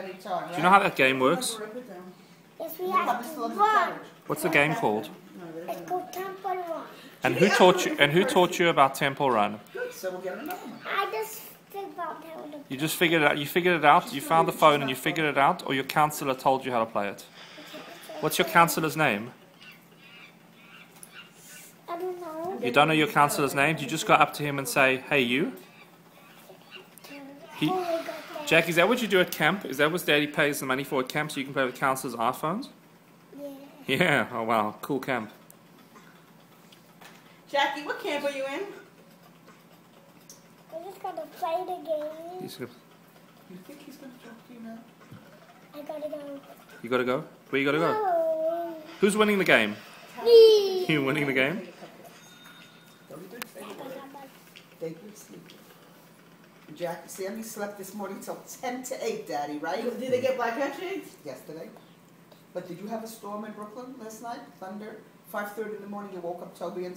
any time, right? Do you know how that game works? Yes, we have to run. What's the game called? It's called Temple Run. And who taught you about Temple Run? Good, so we'll get another one. I just figured out how to You just figured it out. You figured it out. You found the phone and you figured it out, or your counselor told you how to play it. What's your counselor's name? I don't know. You don't know your counselor's name? Do you just go up to him and say, "Hey, you"? Oh, we got that. Jack, is that what you do at camp? Is that what Daddy pays the money for at camp so you can play with counselor's iPhones? Yeah. Yeah. Oh wow, cool camp. Jackie, what camp are you in? I just gotta play the game. You You think he's going to talk to you now? I gotta go. gotta go. Where you gotta go? No. Who's winning the game? Me. You winning the game? Very good, very good sleep. Jackie, Sammy slept this morning till 10 to 8, Daddy, right? Did they get black cat shades? Yesterday. But did you have a storm in Brooklyn last night? Thunder? 5:30 in the morning, you woke up Toby and